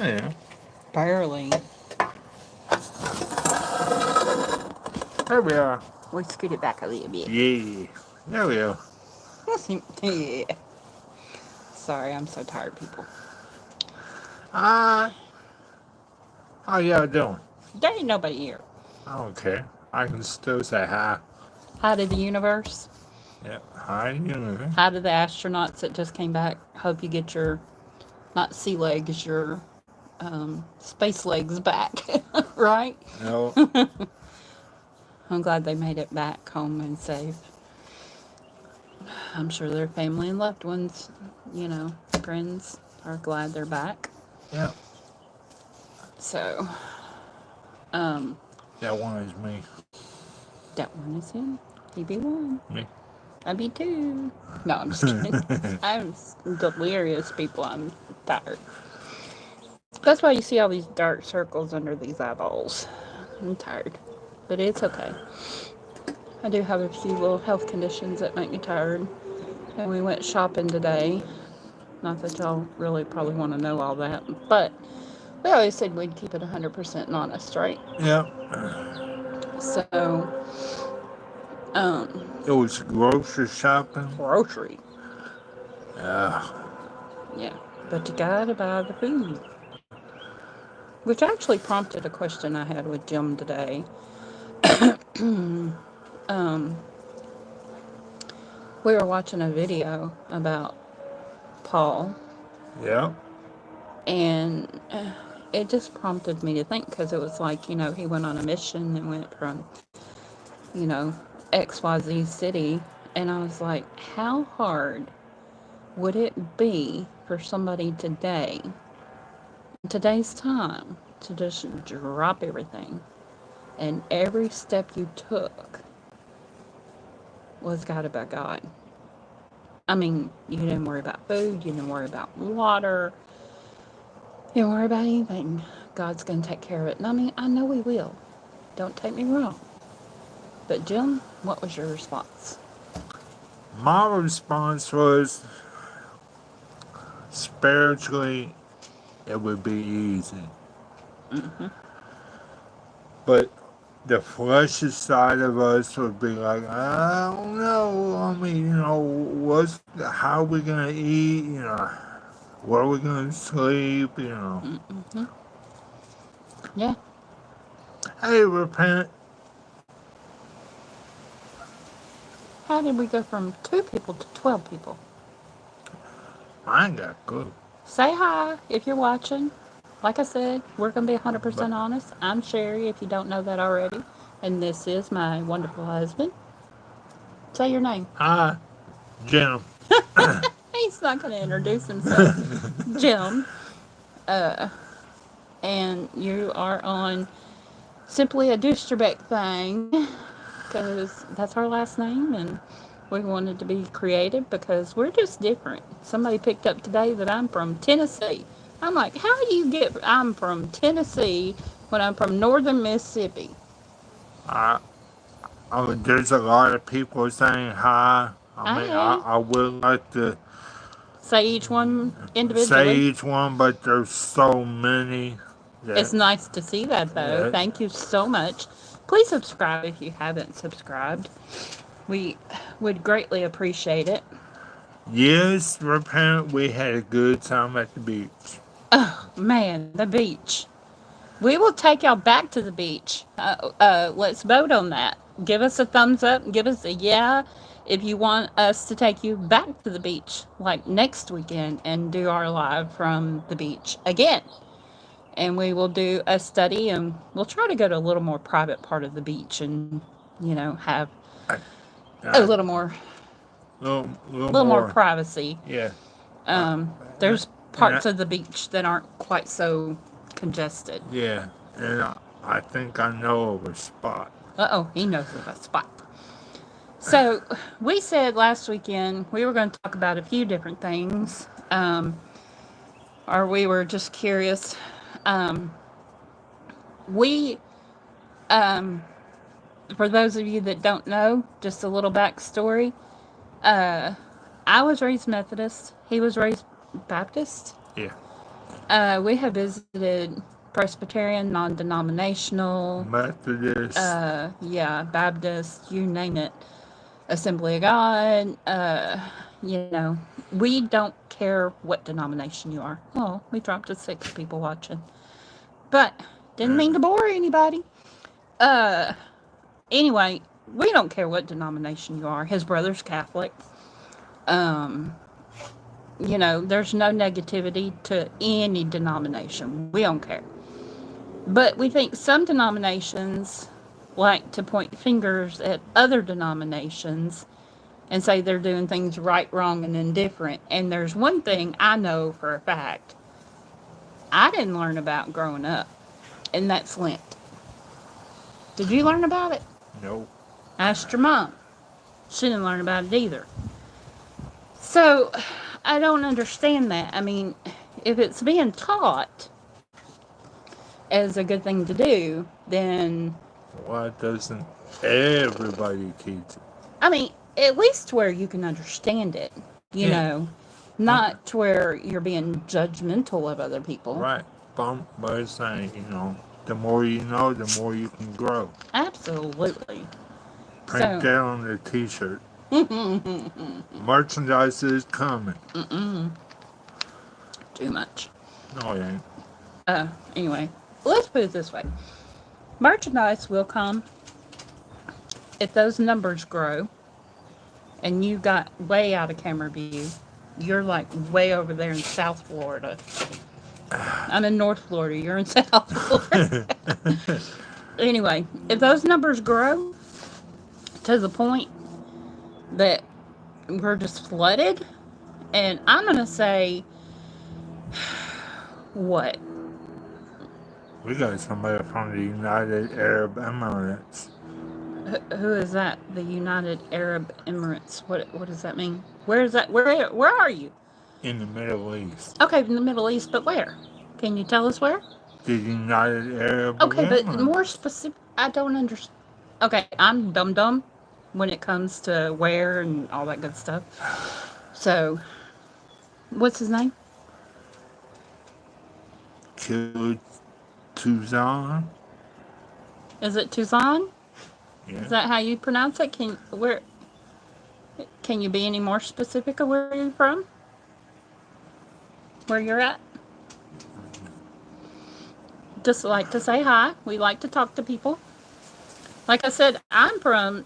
Yeah. Barely. There we are. We scoot it back a little bit. Yeah. There we go. Yeah. Sorry, I'm so tired, people. Uh, how y'all doing? There ain't nobody here. I don't care. I can still say hi. Hi to the universe. Yeah. Hi, you. Hi to the astronauts that just came back. Hope you get your, not sea legs, your space legs back. Right? No. I'm glad they made it back home and safe. I'm sure their family and loved ones, friends are glad they're back. Yeah. So, That one is me. that one is him. He be one. Me. I be two. No, I'm just kidding. I'm delirious, people. I'm tired. That's why you see all these dark circles under these eyeballs. I'm tired. But it's okay. I do have a few little health conditions that make me tired. And we went shopping today. Not that y'all really probably want to know all that. But we always said we'd keep it 100% honest, right? Yeah. So, It was grocery shopping. grocery. Yeah. Yeah. But you gotta buy the food. Which actually prompted a question I had with Jim today. um, we were watching a video about Paul, Yeah. and it just prompted me to think because it was like, he went on a mission and went from, XYZ city, and I was like, how hard would it be for somebody today, in today's time, to just drop everything and every step you took was guided by God? I mean, you didn't worry about food, you didn't worry about water, you don't worry about anything. God's going to take care of it. And I mean, I know He will. Don't take me wrong. But Jim, what was your response? My response was spiritually, it would be easy. Mm-hmm. But the fleshy side of us would be like, I don't know. I mean, how are we gonna eat? Where are we gonna sleep? Mm-hmm. Yeah. Hey, repent. How did we go from 2 people to 12 people? I ain't got good. Say hi if you're watching. Like I said, we're going to be 100% But honest. I'm Sherry, if you don't know that already. And this is my wonderful husband. Say your name. hi, Jim. He's not going to introduce himself. Jim. And you are on simply a Duesterbeck thing because that's our last name, and we wanted to be creative because we're just different. Somebody picked up today that I'm from Tennessee. I'm like, how do you get I'm from Tennessee when I'm from northern Mississippi? I, there's a lot of people saying hi. I mean, Hi. I would like to Say each one say individually. each one, but there's so many It's that, nice to see that, though. that Thank you so much. Please subscribe if you haven't subscribed. We would greatly appreciate it. yes, repent. We had a good time at the beach. Oh, man, the beach. We will take y'all back to the beach. Let's vote on that. Give us a thumbs up. Give us a yeah if you want us to take you back to the beach, like next weekend, and do our live from the beach again. And we will do a study, and we'll try to go to a little more private part of the beach and, have I, a I, little little more more, privacy. yeah. There's And parts of the beach that aren't quite so congested. yeah, and I think I know of a spot. Uh-oh, he knows of a spot. So, we said last weekend we were going to talk about a few different things, or we were just curious. Um, we, um, for those of you that don't know, just a little backstory. Uh, I was raised Methodist. He was raised Baptist. Yeah. We have visited Presbyterian, non-denominational, Methodist. yeah, Baptist, you name it, Assembly of God. You know, we don't care what denomination you are. Oh, we dropped to 6 people watching, but didn't mean to bore anybody. Uh, anyway, we don't care what denomination you are. His brother's Catholic. Um, you know, there's no negativity to any denomination. We don't care. But we think some denominations like to point fingers at other denominations and say they're doing things right, wrong, and indifferent. And there's one thing I know for a fact I didn't learn about growing up, and that's Lent. Did you learn about it? Nope. Asked your mom. She didn't learn about it either. So I don't understand that. I mean, if it's being taught as a good thing to do, then Why doesn't everybody teach it? I mean, at least where you can understand it, you Yeah. know, not to where you're being judgmental of other people. Right. But saying, the more you know, the more you can grow. Absolutely. Print So, that on the t-shirt. Merchandise is coming. too much. No, it ain't. Anyway, let's put it this way: merchandise will come if those numbers grow, and you got way out of camera view. You're like way over there in South Florida. I'm in North Florida. You're in South Florida. Anyway, if those numbers grow to the point that we're just flooded, and I'm going to say, what? We got somebody from the United Arab Emirates. Who is that? The United Arab Emirates. What does that mean? Where is that? Where are you? In the Middle East. Okay, in the Middle East, but where? Can you tell us where? The United Arab Okay, but Emirates. more specific. I don't understand. Okay, I'm dumb when it comes to where and all that good stuff. So, what's his name? Killed Tuzan. Is it Tucson? Yeah. Is that how you pronounce it? Can you be any more specific of where you're from? Where you're at? Just like to say hi. We like to talk to people. Like I said, I'm from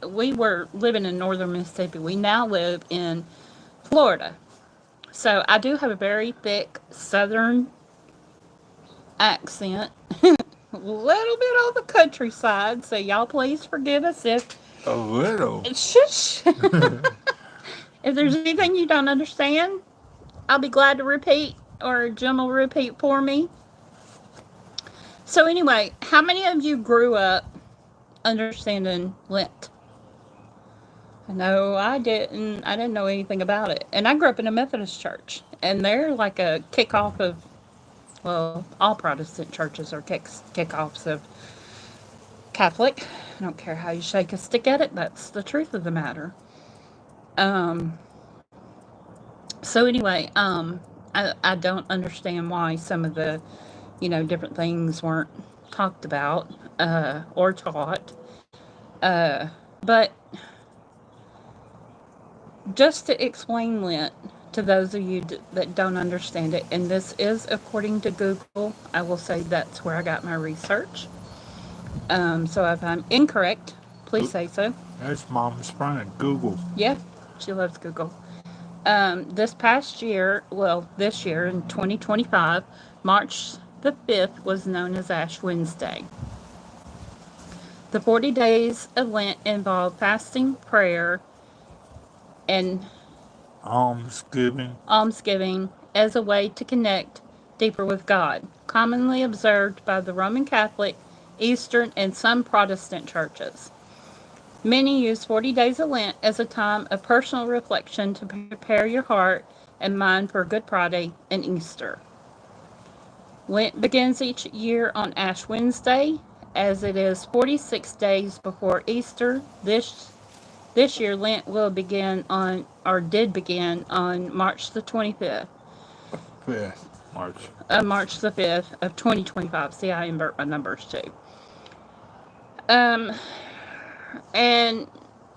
we were living in northern Mississippi. We now live in Florida. So I do have a very thick southern accent. Little bit on the countryside, so y'all please forgive us if A little. shush. If there's anything you don't understand, I'll be glad to repeat, or Jim will repeat for me. So anyway, how many of you grew up understanding Lent? I know I didn't. I didn't know anything about it, and I grew up in a Methodist church, and they're like a kickoff of, well, all Protestant churches are kickoffs of Catholic. I don't care how you shake a stick at it. That's the truth of the matter. Um. So anyway, I don't understand why some of the, different things weren't talked about or taught. But just to explain Lent to those of you that don't understand it, and this is according to Google, I will say that's where I got my research. So if I'm incorrect, please say so. That's Mom's friend, Google. Yeah, she loves Google. This year in 2025, March the 5th was known as Ash Wednesday. The 40 days of Lent involved fasting, prayer, and almsgiving as a way to connect deeper with God, commonly observed by the Roman Catholic, Eastern, and some Protestant churches. Many use 40 days of Lent as a time of personal reflection to prepare your heart and mind for Good Friday and Easter. Lent begins each year on Ash Wednesday, as it is 46 days before Easter. This year, Lent will begin on, or did begin on March the 25th. Fifth. March. March the 5th of 2025. See, I invert my numbers too. Um, and,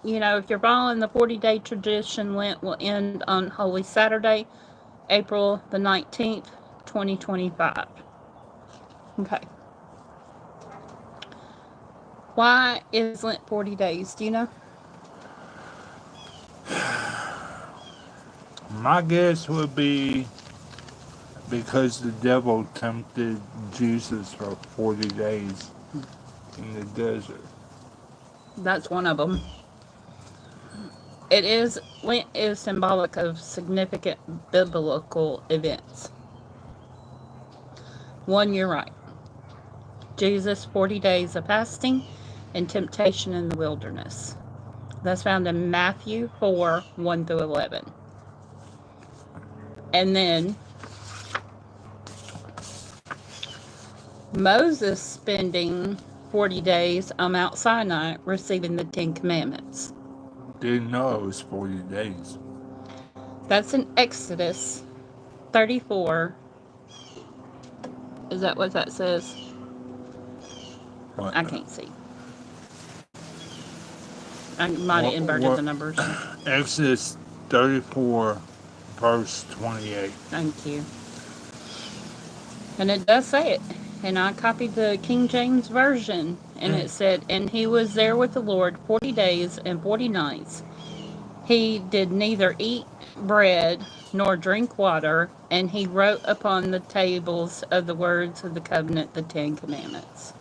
if you're following the 40-day tradition, Lent will end on Holy Saturday, April the 19th, 2025. Okay. Why is Lent 40 days? Do you know? My guess would be because the devil tempted Jesus for 40 days in the desert. That's one of them. Lent is symbolic of significant biblical events. One, you're right. Jesus' 40 days of fasting and temptation in the wilderness. That's found in Matthew 4 1 through 11. And then Moses spending 40 days on Mount Sinai receiving the Ten Commandments. Didn't know it was 40 days. That's in Exodus 34. Is that what that says? What? I can't see. I might have inverted the numbers. Exodus 34, verse 28. Thank you. And it does say it. And I copied the King James Version. And it said, "And he was there with the Lord 40 days and 40 nights. He did neither eat bread nor drink water. And he wrote upon the tables of the words of the covenant the Ten Commandments."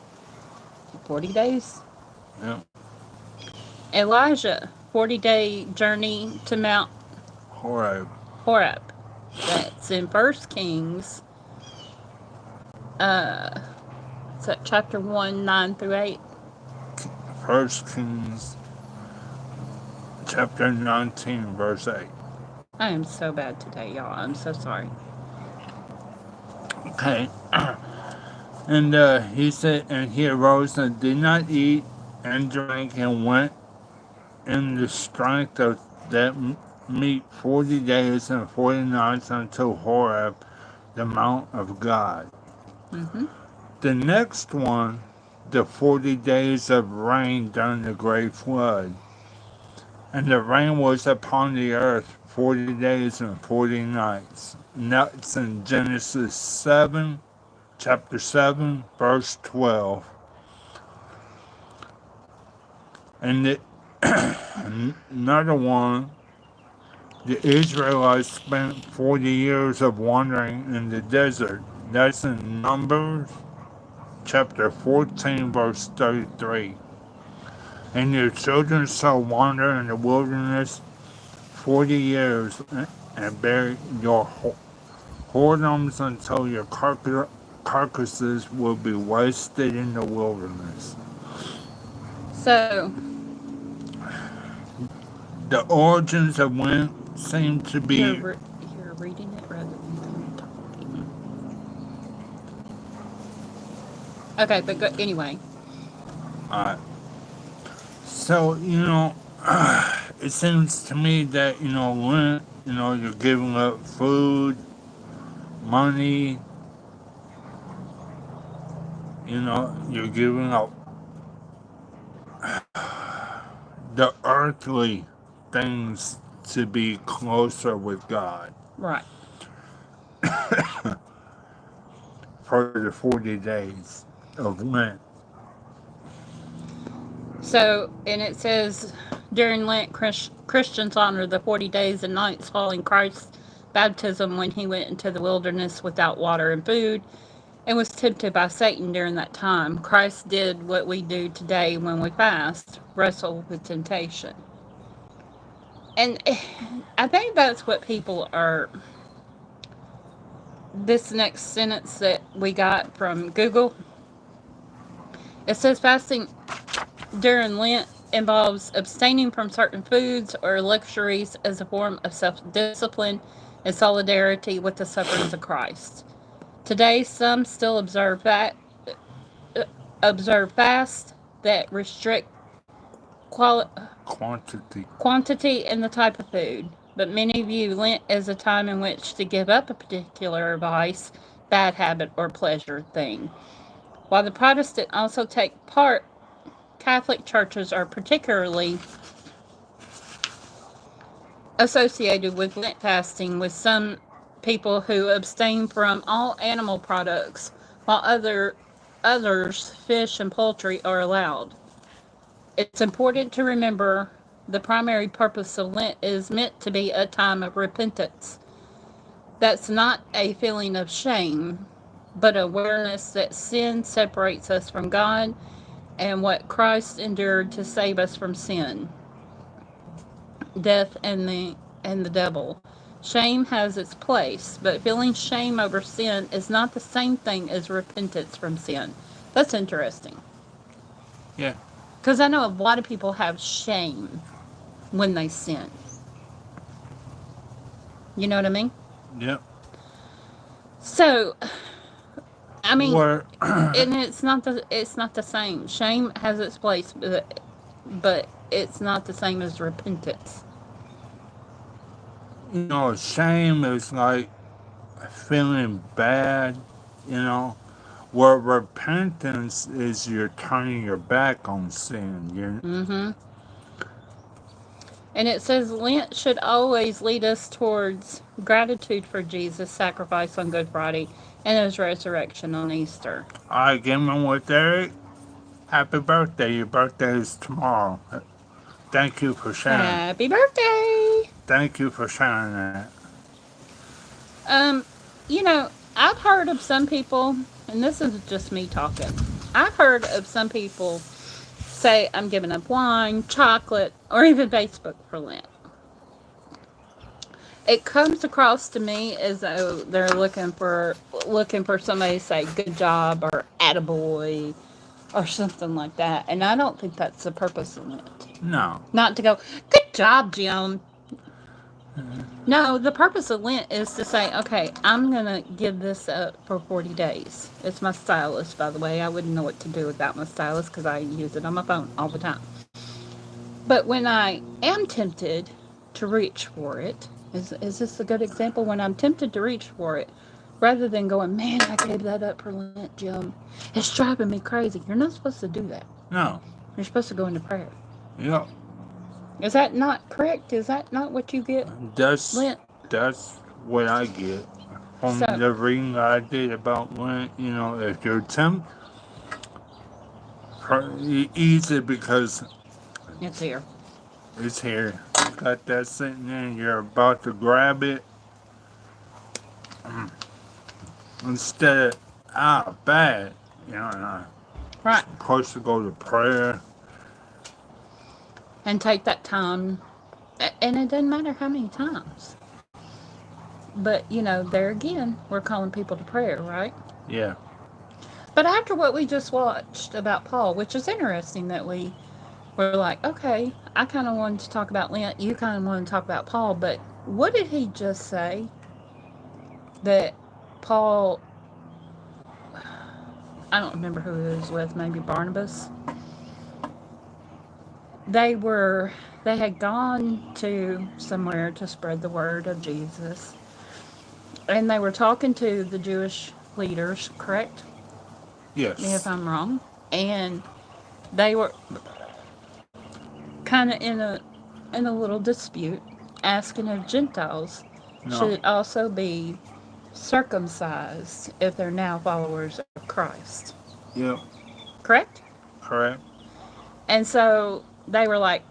40 days. Yeah. Elijah, 40-day journey to Mount Horeb. That's in 1 Kings. Is that chapter 1, 9 through 8? 1 Kings, chapter 19, verse 8. I am so bad today, y'all. I'm so sorry. Okay. And he said, and he arose and did not eat and drink and went in the strength of that meat 40 days and 40 nights unto Horeb, the mount of God. Mm-hmm. The next one, the 40 days of rain during the great flood. And the rain was upon the earth 40 days and 40 nights. And that's in Genesis 7, chapter 7, verse 12. And another one, the Israelites spent 40 years of wandering in the desert. That's in Numbers, chapter 14, verse 33. And your children shall wander in the wilderness 40 years and bear your whoredoms until your carcasses will be wasted in the wilderness. So, The origins of Lent seem to be... You're reading it rather than talking. Okay, but anyway. So, it seems to me that, Lent, you're giving up food, money, you're giving up the earthly things to be closer with God. Right. For the 40 days of Lent. So, and it says, during Lent, Christians honor the 40 days and nights following Christ's baptism when he went into the wilderness without water and food and was tempted by Satan during that time. Christ did what we do today when we fast, wrestle with temptation. And I think that's what people are... This next sentence that we got from Google, it says fasting during Lent involves abstaining from certain foods or luxuries as a form of self-discipline and solidarity with the sufferings of Christ. Today, some still observe fasts that restrict quantity quantity and the type of food. but many view Lent as a time in which to give up a particular vice, bad habit, or pleasure thing. While the Protestant also take part, Catholic churches are particularly associated with Lent fasting, with some people who abstain from all animal products, while others, fish and poultry, are allowed. It's important to remember the primary purpose of Lent is meant to be a time of repentance. That's not a feeling of shame, but awareness that sin separates us from God and what Christ endured to save us from sin, death, and the devil. Shame has its place, but feeling shame over sin is not the same thing as repentance from sin. That's interesting. Yeah. Because I know a lot of people have shame when they sin. You know what I mean? Yep. So, I mean, Where, and it's not the same. Shame has its place, but it's not the same as repentance. shame is like feeling bad, you know. Where repentance is you're turning your back on sin. Mm-hmm. And it says Lent should always lead us towards gratitude for Jesus' sacrifice on Good Friday and his resurrection on Easter. I get in with Eric. Happy birthday. Your birthday is tomorrow. Thank you for sharing. Happy birthday! Thank you for sharing that. Um, I've heard of some people, and this is just me talking. I've heard of some people say, I'm giving up wine, chocolate, or even Facebook for Lent. It comes across to me as though they're looking for somebody to say good job or attaboy or something like that. And I don't think that's the purpose of Lent. No. Not to go, good job, Jim. No, the purpose of Lent is to say, okay, I'm going to give this up for 40 days. It's my stylus, by the way. I wouldn't know what to do without my stylus because I use it on my phone all the time. But when I am tempted to reach for it, is this a good example? When I'm tempted to reach for it, rather than going, man, I gave that up for Lent, Jim. It's driving me crazy. You're not supposed to do that. No. You're supposed to go into prayer. Yep. Is that not correct? Is that not what you get? Lent? That's what I get from the reading I did about Lent. If you're tempted, eat it because It's here. it's here. You got that sitting there and you're about to grab it. Instead of, bad. Right. Supposed to go to prayer. And take that time. And it doesn't matter how many times. But, there again, we're calling people to prayer, right? Yeah. But after what we just watched about Paul, which is interesting that we were like, okay, I kind of wanted to talk about Lent. You kind of wanted to talk about Paul. But what did he just say? That Paul, I don't remember who he was with, maybe Barnabas. They had gone to somewhere to spread the word of Jesus. And they were talking to the Jewish leaders, correct? Yes. If I'm wrong. And they were kind of in a little dispute, asking if Gentiles should also be circumcised if they're now followers of Christ. Yep. Correct? Correct. And so they were like,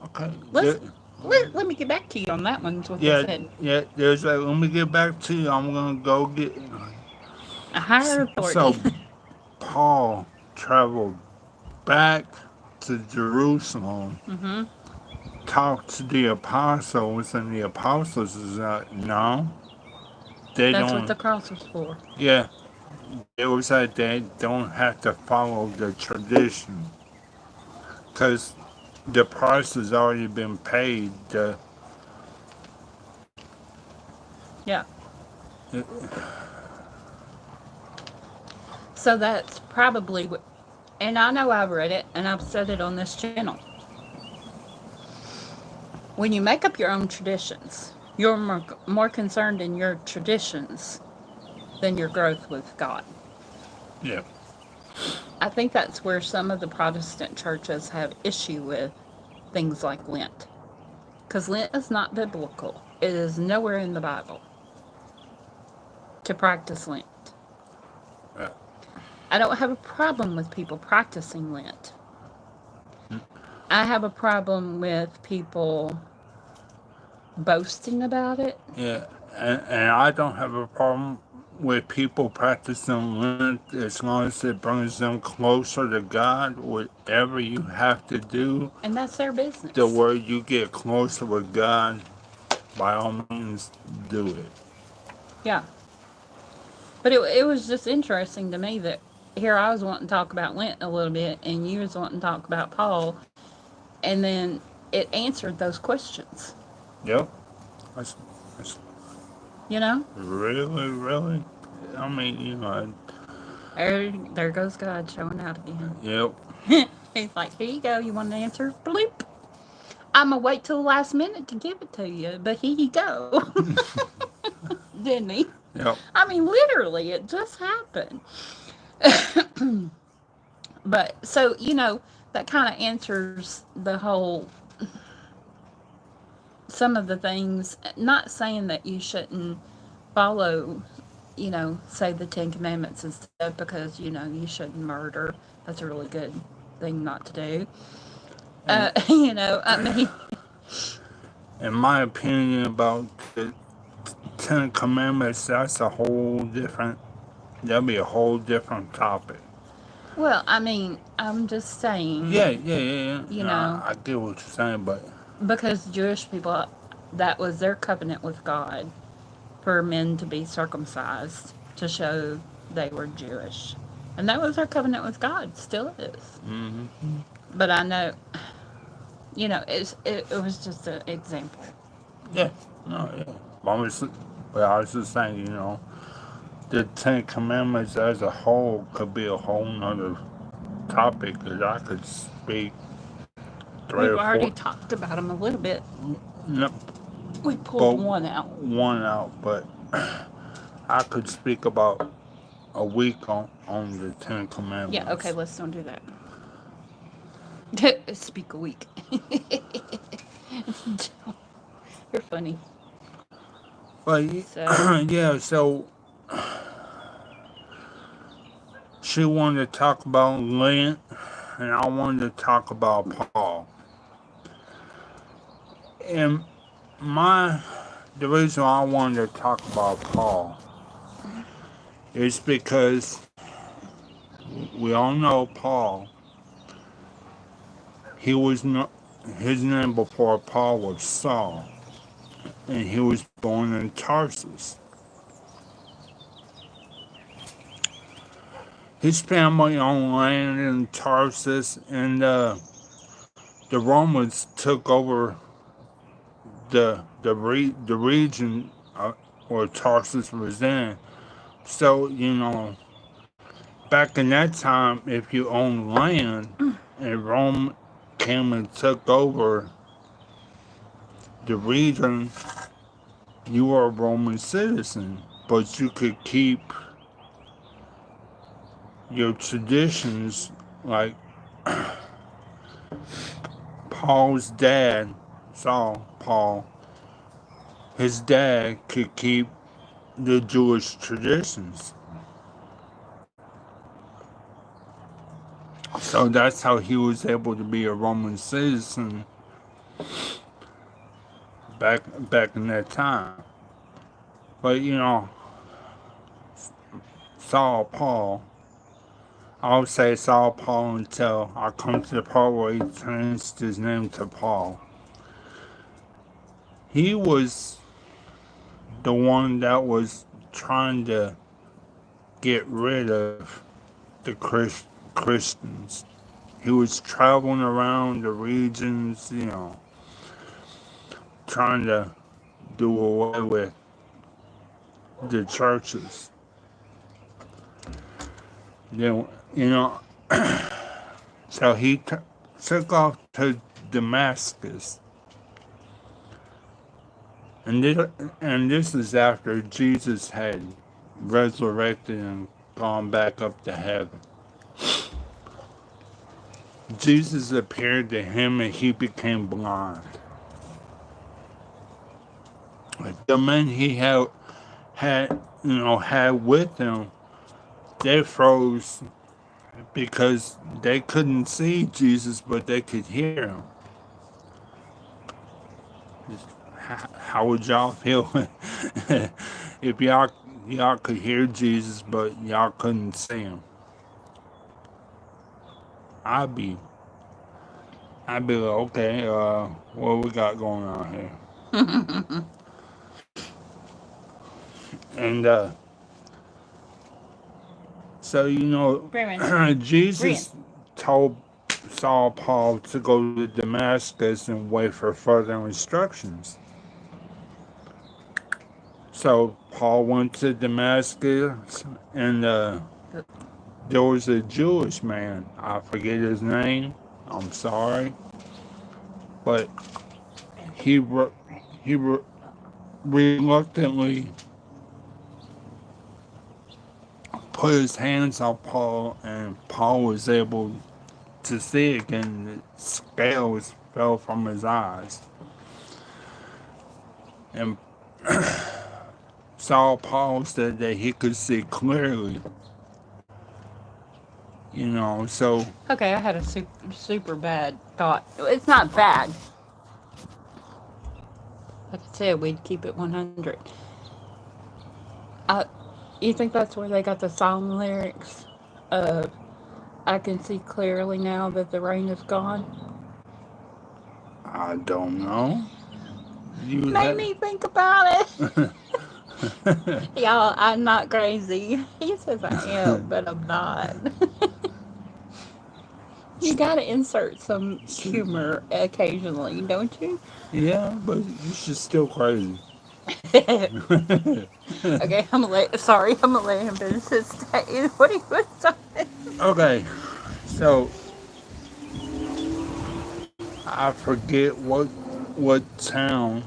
okay. Let me get back to you on that one. Is what they said. Yeah. There's like, let me get back to you. I'm gonna go get a higher authority. So Paul traveled back to Jerusalem. Mm-hmm. Talked to the apostles, and the apostles is like, no, That's what the cross was for. Yeah, it was like they don't have to follow the tradition because the price has already been paid. Yeah. So that's probably what, and I know I've read it and I've said it on this channel. when you make up your own traditions, you're more concerned in your traditions than your growth with God. Yeah. I think that's where some of the Protestant churches have issue with things like Lent. Because Lent is not biblical. It is nowhere in the Bible to practice Lent. Yeah. I don't have a problem with people practicing Lent. Mm. I have a problem with people boasting about it. Yeah. And I don't have a problem with people practicing Lent as long as it brings them closer to God. Whatever you have to do And that's their to business. where you get closer with God, by all means, do it. Yeah. But it was just interesting to me that here I was wanting to talk about Lent a little bit, and you was wanting to talk about Paul, and then it answered those questions. Yep. That's, that's You know? really, really. I mean, There goes God showing out again. yep. He's like, here you go. You want an answer? Bloop. I'm going to wait till the last minute to give it to you, but here you go. Didn't he? Yep. I mean, literally, it just happened. But so, that kind of answers the whole, some of the things, not saying that you shouldn't follow, say the Ten Commandments and stuff because, you shouldn't murder. That's a really good thing not to do. And I mean, in my opinion about the Ten Commandments, that's a whole different. That'll be a whole different topic. well, I mean, I'm just saying, Yeah. you No, know, I get what you're saying, but because Jewish people, that was their covenant with God for men to be circumcised to show they were Jewish. And that was their covenant with God, still is. mm-hmm. But I know, it was just an example. Yeah, no, yeah. But I was just saying, the Ten Commandments as a whole could be a whole nother topic that I could speak three We've or already four. talked about them a little bit. No, We pulled but one out. one out, but I could speak about a week on the Ten Yeah, okay, Commandments. let's don't do that. Speak a week. You're funny. But So, yeah, so she wanted to talk about Lent, and I wanted to talk about Paul. And my the reason I wanted to talk about Paul is because we all know Paul. He was not his name before Paul was Saul, and he was born in Tarsus. His family owned land in Tarsus, and the Romans took over the region where Tarsus was in. So back in that time, if you owned land and Rome came and took over the region, you were a Roman citizen, but you could keep your traditions. Like Paul's dad, Paul, his dad could keep the Jewish traditions. So that's how he was able to be a Roman citizen back in that time. But Saul Paul, I would say Saul Paul until I come to the part where he changed his name to Paul. He was the one that was trying to get rid of the Christians. He was traveling around the regions, trying to do away with the churches. Then, so he took off to Damascus, And this is after Jesus had resurrected and gone back up to heaven. Jesus appeared to him and he became blind. The men he had with him, they froze because they couldn't see Jesus, but they could hear him. How would y'all feel if y'all could hear Jesus, but y'all couldn't see him? I'd be I'd be like, okay, what we got going on here? And so Brandon. Jesus told Paul to go to Damascus and wait for further instructions. So Paul went to Damascus, and there was a Jewish man. I forget his name. I'm sorry, but he reluctantly put his hands on Paul, and Paul was able to see again. The scales fell from his eyes, and Paul said that he could see clearly. So Okay, I had a super bad thought. It's not bad. Like I said, we'd keep it 100. Uh, you think that's where they got the song lyrics? Uh, I can see clearly now that the rain is gone. I don't know. You Made me think about it. Y'all, I'm not crazy. He says I am, but I'm not. You gotta insert some humor occasionally, don't you? Yeah, but you should still crazy. Okay, I'm gonna let him finish his statement. What he was saying. Okay, so I forget what town,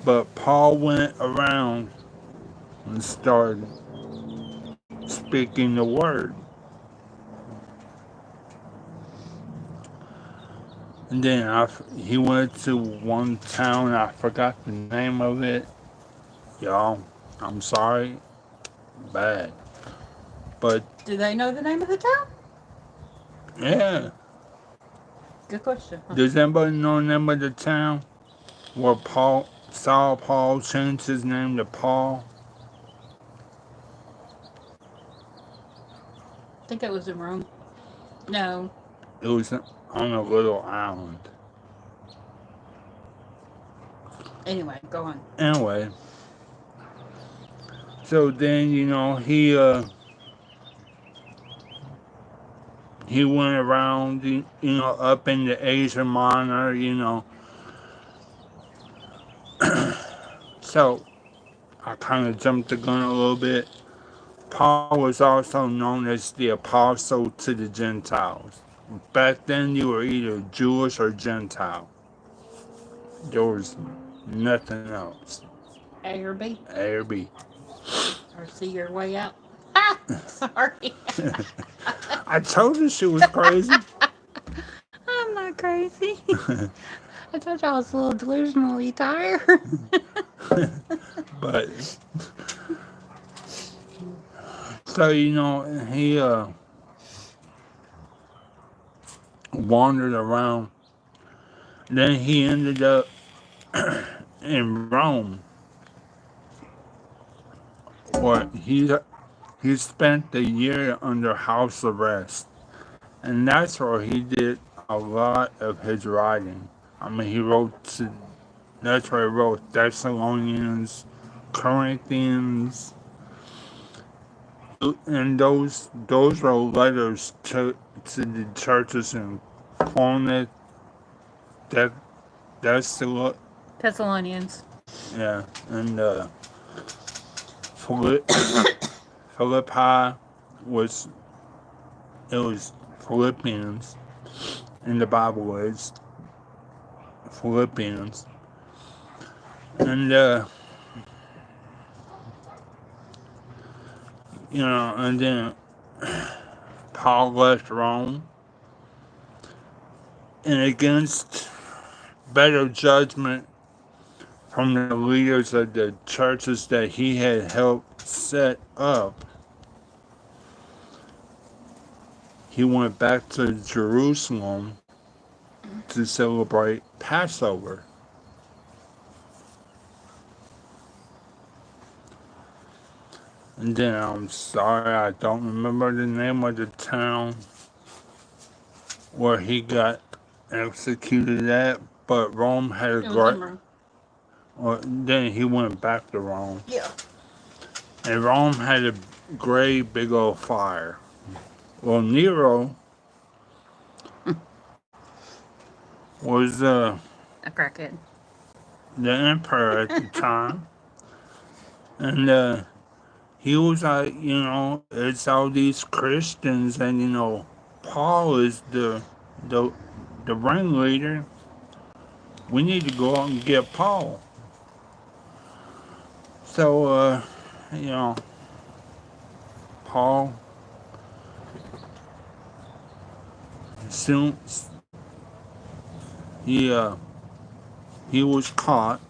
but Paul went around and started speaking the word. And then he went to one town, I forgot the name of it. Y'all, I'm sorry, bad. But Do they know the name of the town? yeah, Good question. Huh? does anybody know the name of the town where Paul changed his name to Paul? I think it was in Rome. No. It was on a little island. Anyway, go on. Anyway, so then he went around up in the Asia Minor. So I kind of jumped the gun a little bit. Paul was also known as the apostle to the Gentiles. Back then, you were either Jewish or Gentile. There was nothing else. A or B? A or B. Or see your way out? Ah! Sorry. I told you she was crazy. I'm not crazy. I told you I was a little delusionally tired. But so he wandered around. Then he ended up in Rome, where he spent a year under house arrest, and that's where he did a lot of his writing. I mean, that's where he wrote Thessalonians, Corinthians, and those were letters to the churches in Corinth, that that's the Thessalonians. yeah, and Philippi was Philippians in the Bible, is Philippians, And and then Paul left Rome, and against better judgment from the leaders of the churches that he had helped set up, he went back to Jerusalem to celebrate Passover. And then I'm sorry, I don't remember the name of the town where he got executed at, but Rome had a It was great. in Rome. Well, then he went back to Rome, Yeah. and Rome had a great big old fire. Well, Nero was A crackhead. the emperor at the time, and he was like, it's all these Christians, and Paul is the the ringleader. We need to go out and get Paul. So, you know, Paul soon he uh he was caught.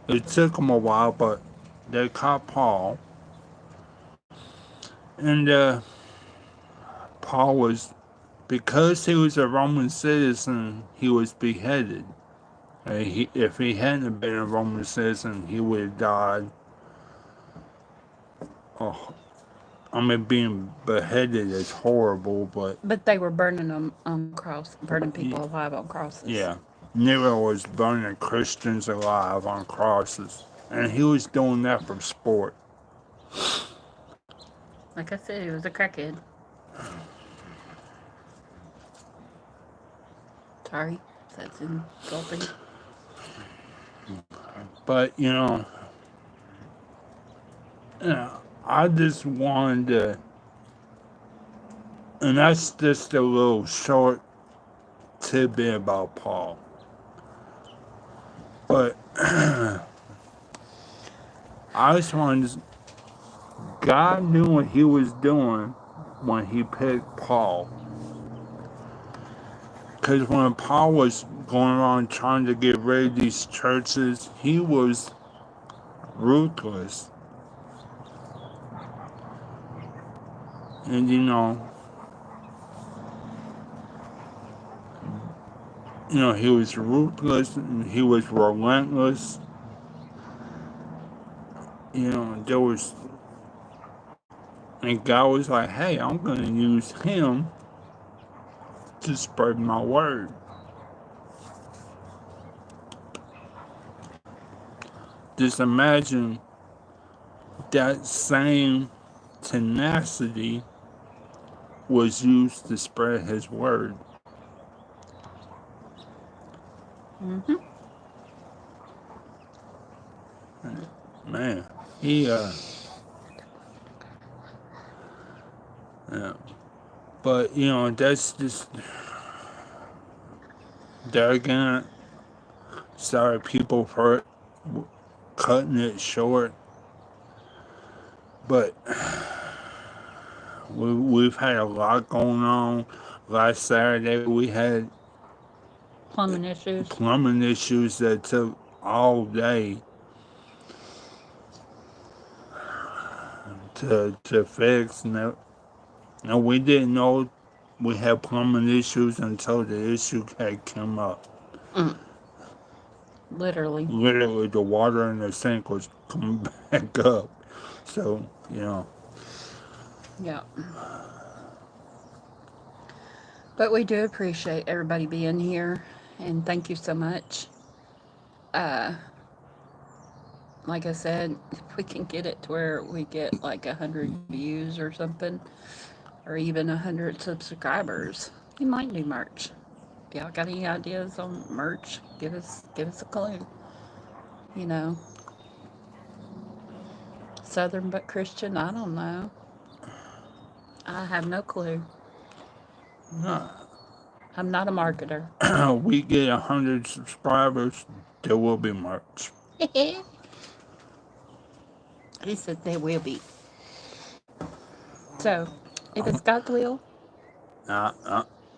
It took him a while, but they caught Paul, and Paul was because he was a Roman citizen, he was beheaded. If he hadn't been a Roman citizen, he would have died. Oh, I mean, being beheaded is horrible, but But they were burning them on cross, burning people alive on crosses. yeah, Nero was burning Christians alive on crosses, and he was doing that for sport. Like I said, he was a crackhead. Sorry, that's insulting. But I just wanted to, and that's just a little short tidbit about Paul. But I just wanted to, God knew what he was doing when he picked Paul. Because when Paul was going around trying to get rid of these churches, he was ruthless. And he was ruthless and he was relentless. There was, and God was like, hey, I'm going to use him to spread my word. Just imagine that same tenacity was used to spread his word. Mm-hmm. Man, he yeah. But that's just there again. Sorry, people, for cutting it short. But we've had a lot going on. Last Saturday we had Plumbing issues. plumbing issues that took all day to fix. No, we didn't know we had plumbing issues until the issue had come up. Mm. Literally. Literally, the water in the sink was coming back up. So, Yeah. But we do appreciate everybody being here, and thank you so much. Uh, like I said, if we can get it to where we get like 100 views or something, or even 100 subscribers, we might do merch. If y'all got any ideas on merch, give us a clue. You know, Southern but Christian. I don't know. I have no clue. I'm not a marketer. we get 100 subscribers. There will be merch. He said there will be. So, if it's God's will,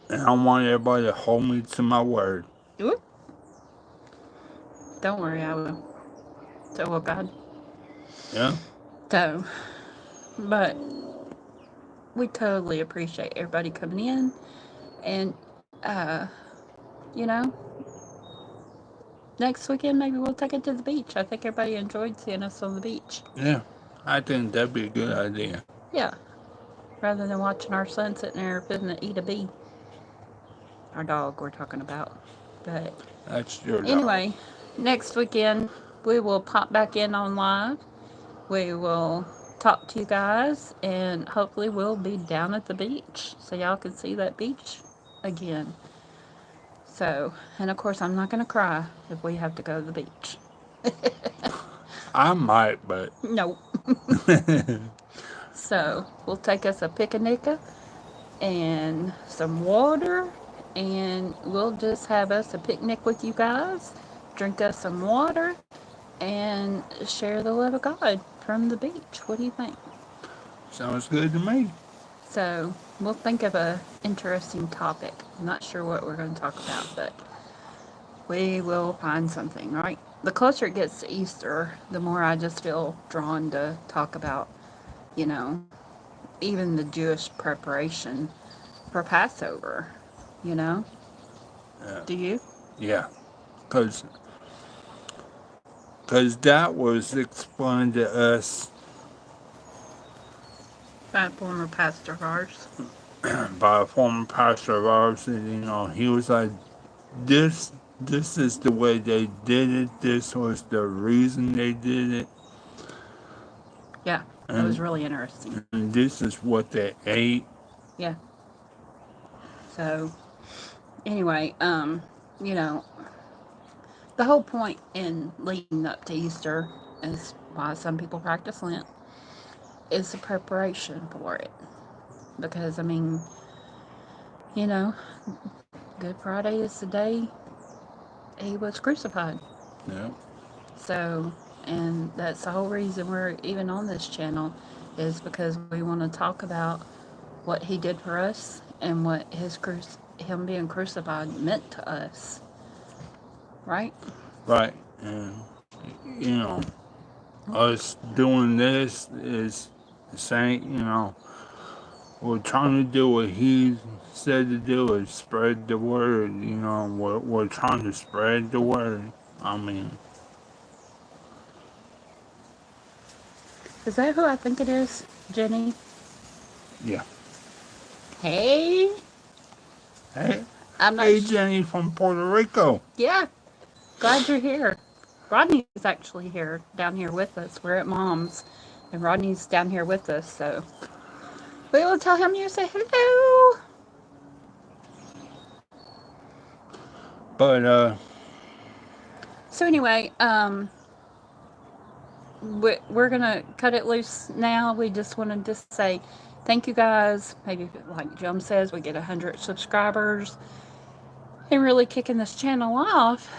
And I want everybody to hold me to my word. ooh, don't worry, I will. So will God. Yeah? So, but we totally appreciate everybody coming in. And, you know, next weekend maybe we'll take it to the beach. I think everybody enjoyed seeing us on the beach. Yeah. I think that'd be a good idea. Yeah. Rather than watching our son sitting there fitting to eat a bee. Our dog we're talking about. But That's your dog. anyway, next weekend we will pop back in on live. We will talk to you guys and hopefully we'll be down at the beach so y'all can see that beach again. So, and of course I'm not going to cry if we have to go to the beach. I might, but Nope. So, we'll take us a picnic and some water, and we'll just have us a picnic with you guys, drink us some water, and share the love of God from the beach. What do you think? sounds good to me. So, we'll think of a interesting topic. I'm not sure what we're going to talk about, but we will find something, right? The closer it gets to Easter, the more I just feel drawn to talk about, you know, even the Jewish preparation for Passover, you know? Yeah. Do you? Yeah. Because that was explained to us By a former pastor of ours. by a former pastor of ours. And, he was like, this is the way they did it. This was the reason they did it. Yeah, that was really interesting. And this is what they ate. Yeah. So, anyway, you know, the whole point in leading up to Easter is why some people practice Lent is the preparation for it. Because, I mean, you know, Good Friday is the day he was crucified. Yeah. So, and that's the whole reason we're even on this channel is because we want to talk about what he did for us and what him being crucified meant to us. Right? Right. And, you know, us doing this is saying, we're trying to do what he said to do is spread the word. We're trying to spread the word. I mean, Is that who I think it is, Jenny? yeah. Hey, Hey, I'm not. hey, Jenny from Puerto Rico. Yeah, glad you're here. Rodney's actually here, down here with us. We're at Mom's, and Rodney's down here with us. So we will tell him you say hello. But So anyway, we're gonna cut it loose now. We just wanted to say thank you guys. Maybe like Jum says, we get 100 subscribers and really kicking this channel off.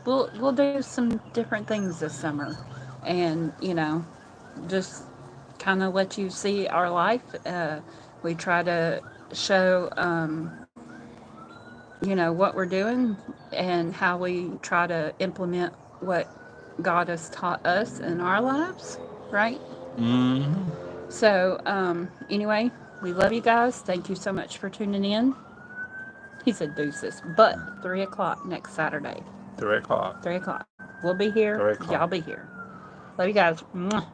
We'll do some different things this summer, and just kind of let you see our life. We try to show what we're doing and how we try to implement what God has taught us in our lives, right? mm, So, anyway, we love you guys. Thank you so much for tuning in. He said deuces, but 3 o'clock next Saturday. 3 o'clock. 3 o'clock. We'll be here. 3 o'clock. Y'all be here. Love you guys. Mwah.